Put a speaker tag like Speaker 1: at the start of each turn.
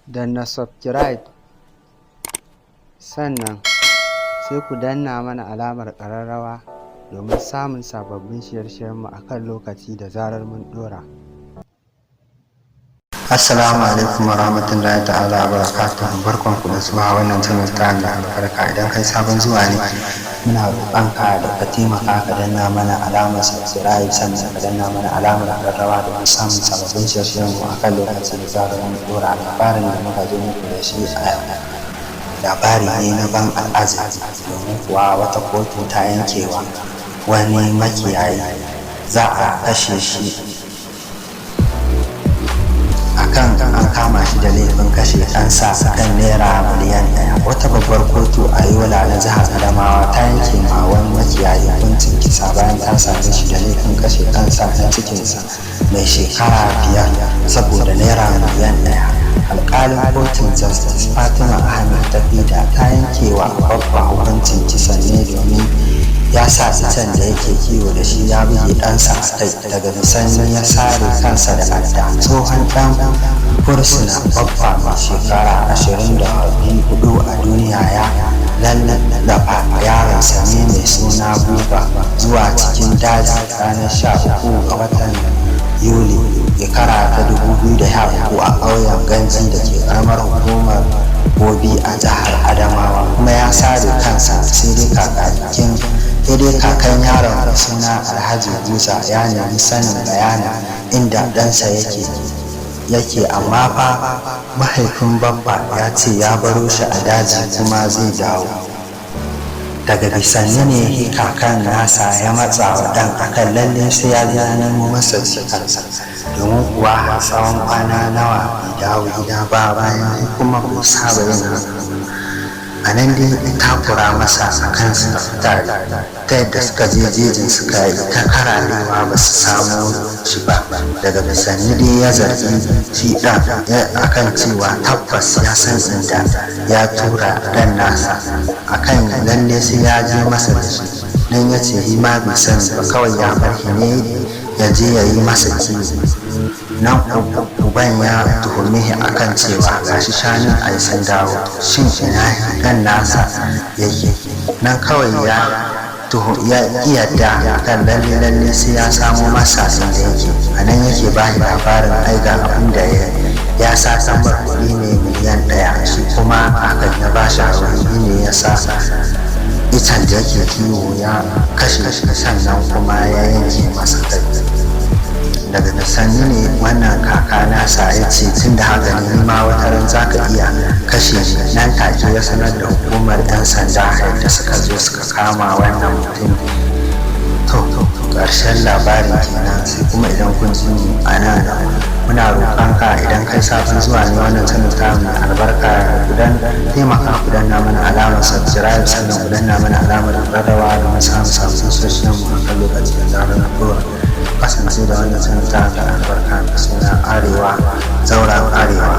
Speaker 1: danna subscribe, sannan sai ku danna mana alamar ƙararrawa domin samun sababbin shirye-shiryenmu a kan lokaci da zarar mun ɗora.
Speaker 2: Assalamu alaikum wa rahmatullahi ta'ala wa barakatuhu. Barkanku da zuwa wannan channel ta da albarka. Idan kai sabon zuwa ne, muna roƙonka da ka taimaka ka danna mana alamar subscribe, sannan ka danna mana alamar ƙararrawa domin samun sababbin shirye-shiryenmu a kan lokaci da zarar mun ɗora. Labarin da muka zo muku da shi a yau labari ne na ban al'ajabi, domin kuwa wata kotu ta yankewa wani makiyayi za a kashe shi akan an kama shi da laifin kashe ɗansa kan naira miliyan 1. Wata babbar kotu a Yola na jihar Adamawa ta yanke ma wani makiyayi hukuncin kisa bayan ta same shi da laifin kashe ɗansa na cikinsa mai shekara 5 saboda naira miliyan 1. Alƙalin kotun Justice Fatima Ahmed Tafida ta yankewa babba hukuncin kisan ne domin ya sa itan da yake kiwo da shi ya buge ɗansa a kai, daga bisani ya sare kansa da adda. Tsohon ɗan fursuna babba mai shekara 24 a duniya ya lallaɓa yaronsa ne mai suna Buba zuwa cikin daji ranar 13 ga watan Yuli shekara ta 2013 a ƙauyen Ganji da ke ƙaramar hukumar Bobi a jihar Adamawa, kuma ya sare kansa sai dai kakan yaron da suna Alhaji Buza ya nemi sanin bayanin inda ɗansa yake, amma fa mahaifin babba ya ce ya baro shi a daji kuma zai dawo. Daga bisani ne kakan nasa ya matsa wa ɗan akan lalle sai ya ya nemo masa cikarsa, domin kuwa har tsawon kwana nawa bai dawo gida ba, bayan kuma bai saba yin haka. A nan dai takura masa a kansa ta yadda suka je jejin suka yi ta kararewa ba su samu shi ba. Daga bisani dai ya zargi shi ɗan akan cewa tabbas ya san inda ya tura ɗan nasa, akan lalle sai ya je masa da shi. Nan ya ce shi ma bai sani ba, kawai ya bar shi ne ya je ya yi masa kiwo. Nan uban ya tuhume shi akan cewa gashi shanun ai sun dawo, shin ina ɗan nasa yake? Nan kawai ya yadda kan lalle sai ya samo masa inda yake. A nan yake ba shi labarin aiga abin da ya sa tambar kuɗi ne miliyan 1, shi kuma hakan ya ba shi hauri ne ya sa itan da yake kiwo ya kashe shi, sannan kuma ya yanke masa kai. Daga bisani ne wannan kaka nasa ya ce tun da haka ne ma wata ran za ka iya kashe shi. Nan take ya sanar da hukumar 'yan sanda da suka zo suka kama wannan mutum. To ƙarshen labarin kenan, sai kuma idan kun ji a nan muna roƙonka idan kai sabon zuwa ne wannan channel ta mai albarka, ku dan taimaka ku danna mana alamar subscribe, sannan ku danna mana alamar ƙararrawa da mu samu sabbin soshiyan mu a kan lokaci da zarar na ɗora. Kasance da wannan channel ta mai albarka mai suna Arewa Zauren Arewa.